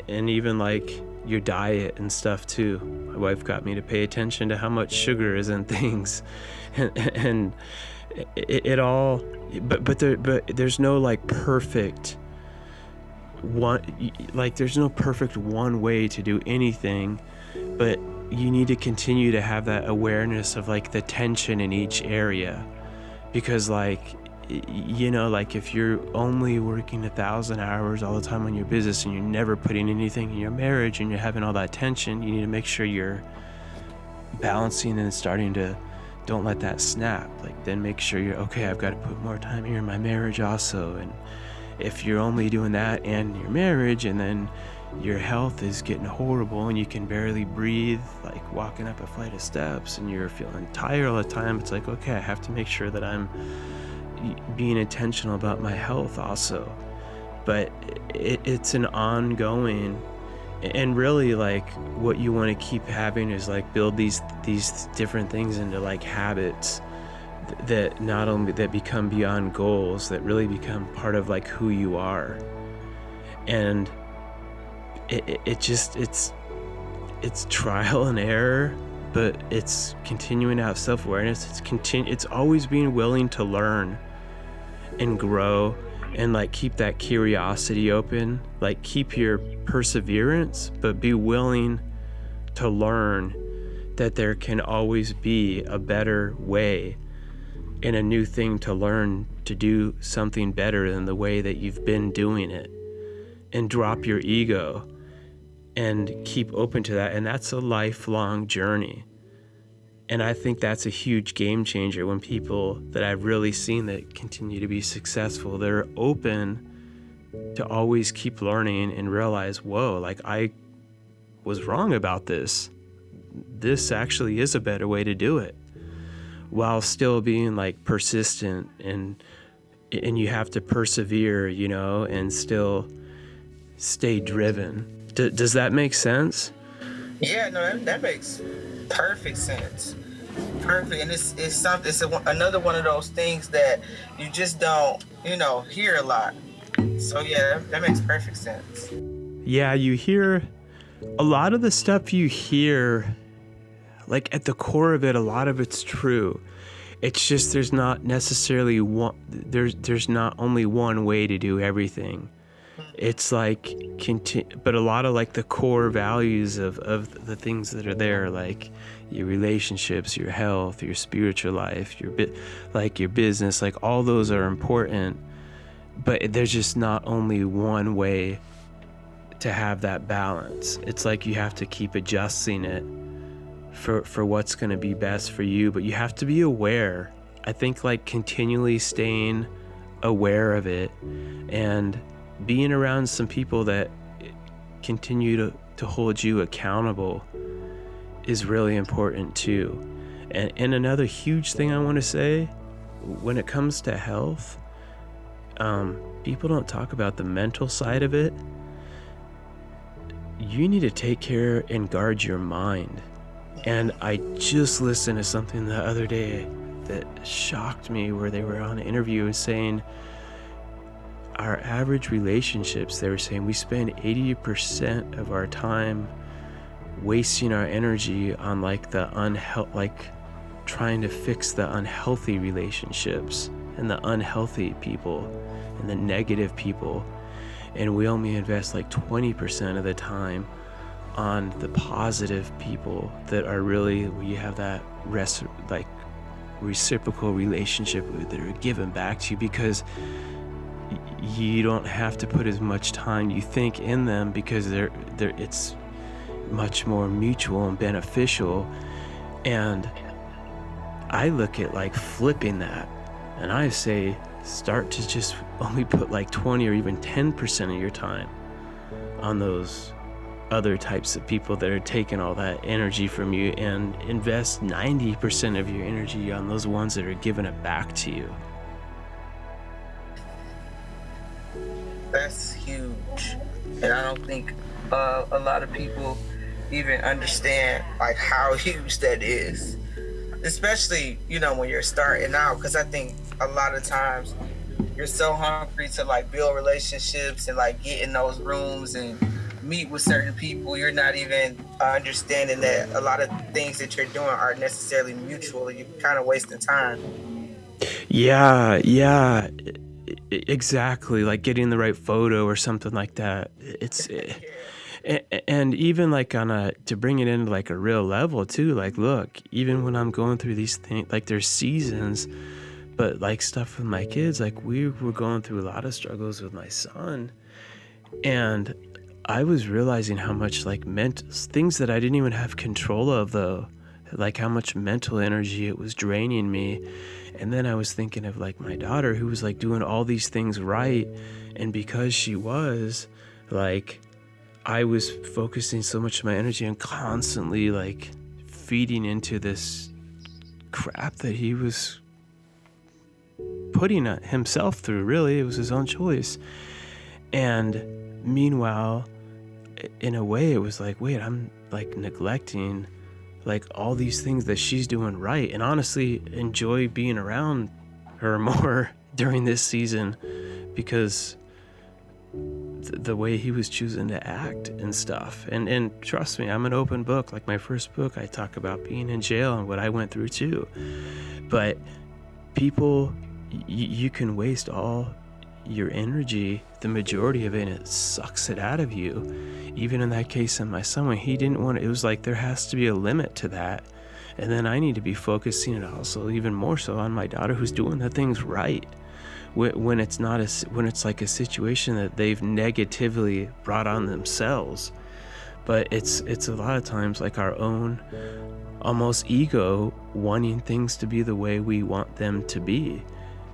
and even like your diet and stuff too. My wife got me to pay attention to how much sugar is in things, and it all. But there's no like perfect one. Like there's no perfect one way to do anything, but you need to continue to have that awareness of like the tension in each area, because like, like if you're only working 1,000 hours all the time on your business and you're never putting anything in your marriage and you're having all that tension, you need to make sure you're balancing and starting to, don't let that snap. Like then make sure you're okay, I've got to put more time here in my marriage also. And if you're only doing that and your marriage, and then your health is getting horrible and you can barely breathe, like walking up a flight of steps, and you're feeling tired all the time, it's like, okay, I have to make sure that I'm being intentional about my health also. But it's an ongoing, and really like what you want to keep having is like build these different things into like habits that not only that become beyond goals, that really become part of like who you are. And it's trial and error, but it's continuing to have self-awareness. It's always being willing to learn and grow, and like keep that curiosity open, like keep your perseverance, but be willing to learn that there can always be a better way and a new thing to learn to do something better than the way that you've been doing it, and drop your ego and keep open to that. And that's a lifelong journey. And I think that's a huge game changer when people that I've really seen that continue to be successful, they're open to always keep learning and realize, whoa, like I was wrong about this. This actually is a better way to do it, while still being like persistent, and you have to persevere, and still stay driven. Does that make sense? Yeah, no, that makes perfect sense. Perfect. And it's something. It's another one of those things that you just don't, hear a lot. So yeah, that makes perfect sense. Yeah, you hear a lot of the stuff you hear, like at the core of it, a lot of it's true. It's just there's not necessarily one. There's not only one way to do everything. It's like but a lot of like the core values of the things that are there, like your relationships, your health, your spiritual life, your business, like all those are important, but there's just not only one way to have that balance. It's like you have to keep adjusting it for what's going to be best for you, but you have to be aware. I think like continually staying aware of it and being around some people that continue to hold you accountable is really important too. And another huge thing I want to say, when it comes to health, people don't talk about the mental side of it. You need to take care and guard your mind. And I just listened to something the other day that shocked me, where they were on an interview saying our average relationships, they were saying we spend 80% of our time wasting our energy on like trying to fix the unhealthy relationships and the unhealthy people and the negative people, and we only invest like 20% of the time on the positive people that are really, where you have that reciprocal relationship that are given back to you, because you don't have to put as much time you think in them, because it's much more mutual and beneficial. And I look at like flipping that, and I say start to just only put like 20 or even 10% of your time on those other types of people that are taking all that energy from you, and invest 90% of your energy on those ones that are giving it back to you. That's huge. And I don't think a lot of people even understand like how huge that is, especially, you know, when you're starting out, because I think a lot of times you're so hungry to like build relationships and like get in those rooms and meet with certain people, you're not even understanding that a lot of things that you're doing aren't necessarily mutual. You're kind of wasting time. Yeah, exactly. Like getting the right photo or something like that. And even like to bring it into like a real level too, like look, even when I'm going through these things, like there's seasons, but like stuff with my kids, like we were going through a lot of struggles with my son, and I was realizing how much like things that I didn't even have control of, though, like how much mental energy it was draining me. And then I was thinking of like my daughter, who was like doing all these things right, and because she was like, I was focusing so much of my energy and constantly like feeding into this crap that he was putting himself through. Really, it was his own choice. And meanwhile, in a way, it was like, wait, I'm like neglecting like all these things that she's doing right, and honestly enjoy being around her more during this season, because the way he was choosing to act and stuff. And trust me, I'm an open book. Like my first book, I talk about being in jail and what I went through too. But people, you can waste all your energy, the majority of it, and it sucks it out of you. Even in that case, in my son, when he didn't want it, it was like there has to be a limit to that. And then I need to be focusing it also even more so on my daughter, who's doing the things right. When it's like a situation that they've negatively brought on themselves. But it's a lot of times like our own almost ego wanting things to be the way we want them to be.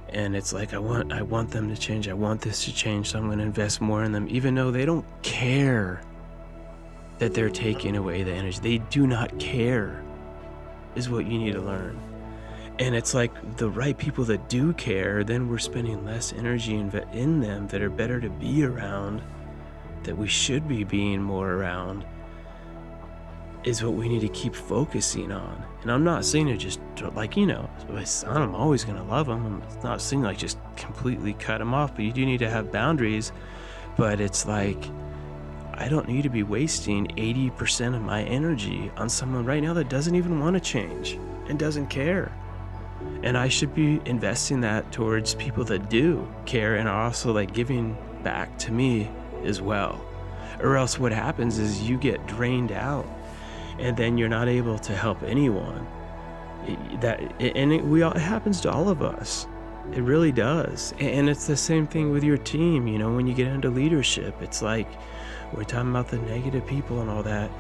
And it's like, I want them to change. I want this to change. So I'm going to invest more in them, even though they don't care that they're taking away the energy. They do not care, is what you need to learn. And it's like the right people that do care, then we're spending less energy in them that are better to be around, that we should be being more around, is what we need to keep focusing on. And I'm not saying to just like, you know, my son, I'm always going to love him. I'm not saying like just completely cut him off, but you do need to have boundaries. But it's like, I don't need to be wasting 80% of my energy on someone right now that doesn't even want to change and doesn't care. And I should be investing that towards people that do care and are also like giving back to me as well. Or else what happens is you get drained out, and then you're not able to help anyone. It happens to all of us. It really does. And it's the same thing with your team. You know, when you get into leadership, it's like we're talking about the negative people and all that.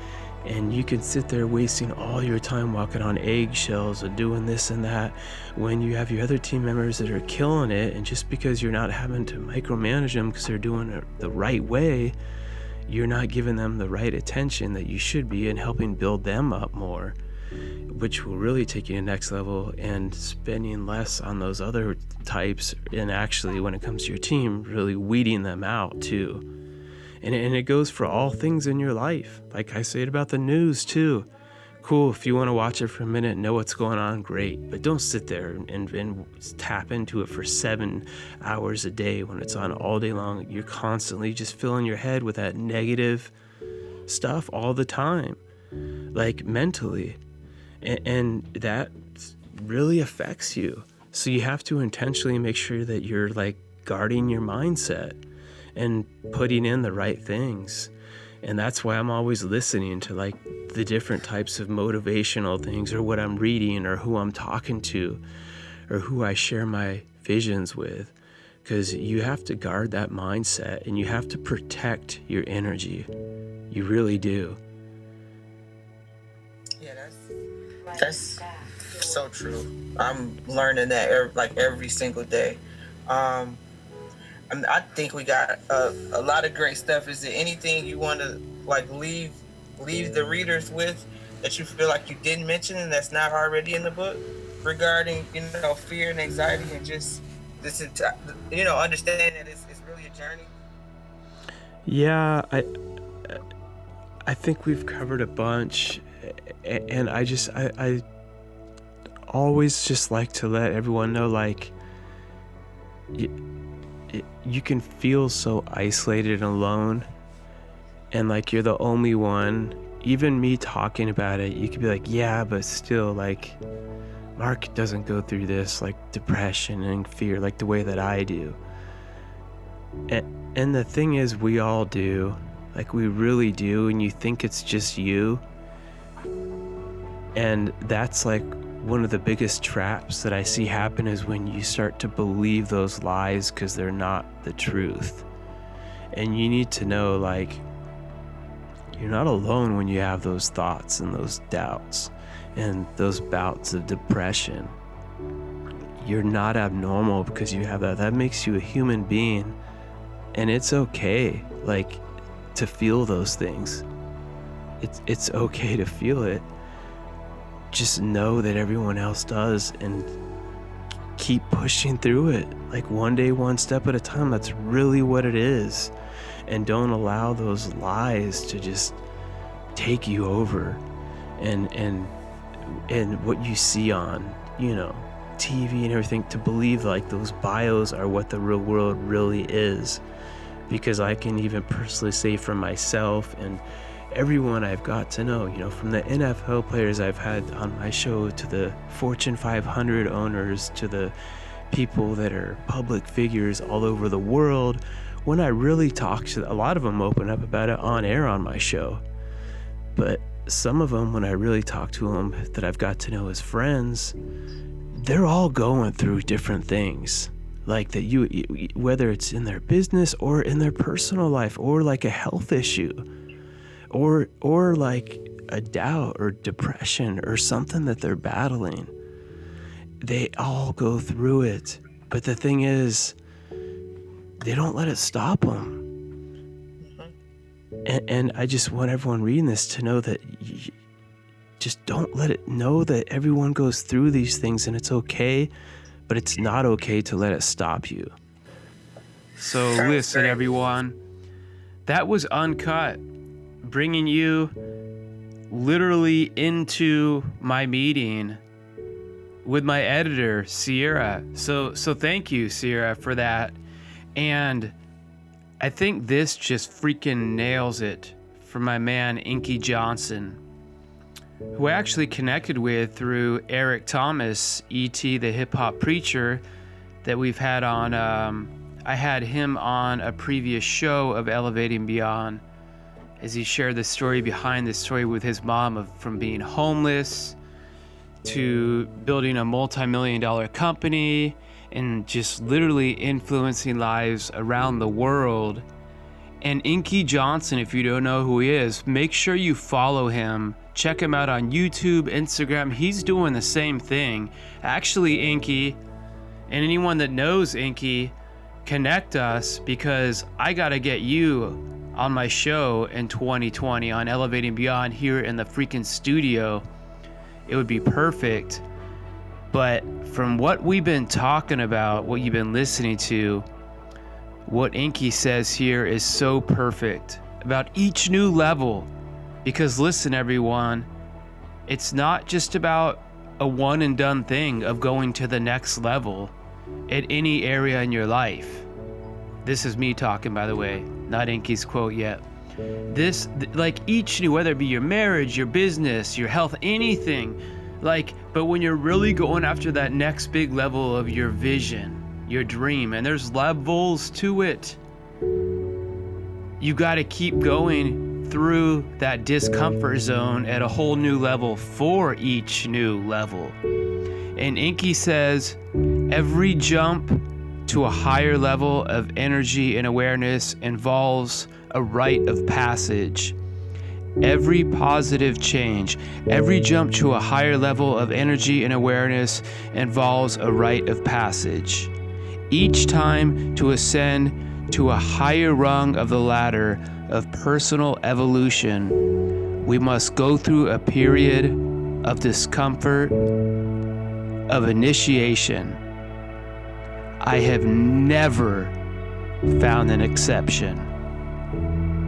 And you can sit there wasting all your time walking on eggshells and doing this and that when you have your other team members that are killing it. And just because you're not having to micromanage them because they're doing it the right way, you're not giving them the right attention that you should be and helping build them up more, which will really take you to the next level, and spending less on those other types. And actually, when it comes to your team, really weeding them out too. And it goes for all things in your life. Like I said about the news too. Cool, if you want to watch it for a minute and know what's going on, great. But don't sit there and tap into it for 7 hours a day when it's on all day long. You're constantly just filling your head with that negative stuff all the time, like mentally. And that really affects you. So you have to intentionally make sure that you're like guarding your mindset and putting in the right things. And that's why I'm always listening to like the different types of motivational things, or what I'm reading, or who I'm talking to, or who I share my visions with. Because you have to guard that mindset, and you have to protect your energy. You really do. Yeah, that's so true. I'm learning that every single day. I think we got a lot of great stuff. Is there anything you want to like leave the readers with that you feel like you didn't mention and that's not already in the book regarding, fear and anxiety, and just this, understanding that it's really a journey? Yeah, I think we've covered a bunch, and I always just like to let everyone know, like, you can feel so isolated and alone, and like you're the only one. Even me talking about it, you could be like, yeah, but still, like, Mark doesn't go through this, like, depression and fear like the way that I do. And the thing is, we all do. Like, we really do, and you think it's just you. And that's like one of the biggest traps that I see happen, is when you start to believe those lies because they're not the truth. And you need to know, like, you're not alone when you have those thoughts and those doubts and those bouts of depression. You're not abnormal because you have that. That makes you a human being. And it's okay, like, to feel those things. It's okay to feel it. Just know that everyone else does, and keep pushing through it. Like, one day, one step at a time. That's really what it is. And don't allow those lies to just take you over, and what you see on, TV and everything, to believe like those bios are what the real world really is. Because I can even personally say for myself and everyone I've got to know, from the NFL players I've had on my show, to the Fortune 500 owners, to the people that are public figures all over the world, when I really talk to a lot of them, open up about it on air on my show. But some of them, when I really talk to them that I've got to know as friends, they're all going through different things. Like that, whether it's in their business or in their personal life, or like a health issue, or like a doubt or depression or something that they're battling. They all go through it. But the thing is, they don't let it stop them. And I just want everyone reading this to know that just don't let it know that everyone goes through these things, and it's okay, but it's not okay to let it stop you. So listen, everyone, that was Uncut, bringing you literally into my meeting with my editor, Sierra. So thank you, Sierra, for that. And I think this just freaking nails it for my man, Inky Johnson, who I actually connected with through Eric Thomas, E.T. the hip hop preacher, that we've had on. I had him on a previous show of Elevating Beyond, as he shared the story behind the story with his mom from being homeless to building a multi-million-dollar company and just literally influencing lives around the world. And Inky Johnson, if you don't know who he is, make sure you follow him. Check him out on YouTube, Instagram. He's doing the same thing. Actually, Inky, and anyone that knows Inky, connect us, because I gotta get you on my show in 2020 on Elevating Beyond here in the freaking studio. It would be perfect. But from what we've been talking about, what you've been listening to, what Inky says here is so perfect about each new level. Because listen, everyone, it's not just about a one and done thing of going to the next level at any area in your life. This is me talking, by the way, not Inky's quote yet. This, like each new, whether it be your marriage, your business, your health, anything, but when you're really going after that next big level of your vision, your dream, and there's levels to it, you got to keep going through that discomfort zone at a whole new level for each new level. And Inky says every jump to a higher level of energy and awareness involves a rite of passage. Every positive change, every jump to a higher level of energy and awareness involves a rite of passage. Each time to ascend to a higher rung of the ladder of personal evolution, we must go through a period of discomfort, of initiation. I have never found an exception.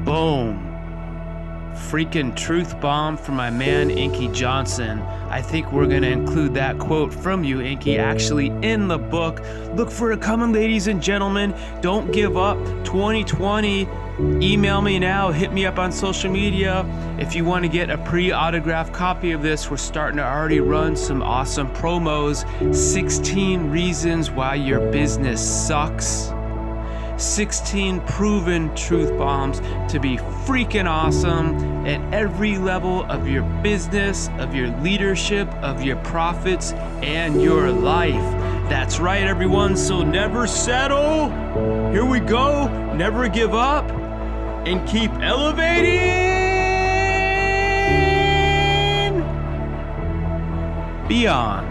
Boom. Freaking truth bomb from my man Inky Johnson. I think we're gonna include that quote from you, Inky, actually in the book. Look for it coming, ladies and gentlemen. Don't give up. 2020. Email me now. Hit me up on social media. If you want to get a pre-autographed copy of this, we're starting to already run some awesome promos. 16 reasons why your business sucks. 16 proven truth bombs to be freaking awesome at every level of your business, of your leadership, of your profits, and your life. That's right, everyone. So never settle. Here we go. Never give up and keep elevating beyond.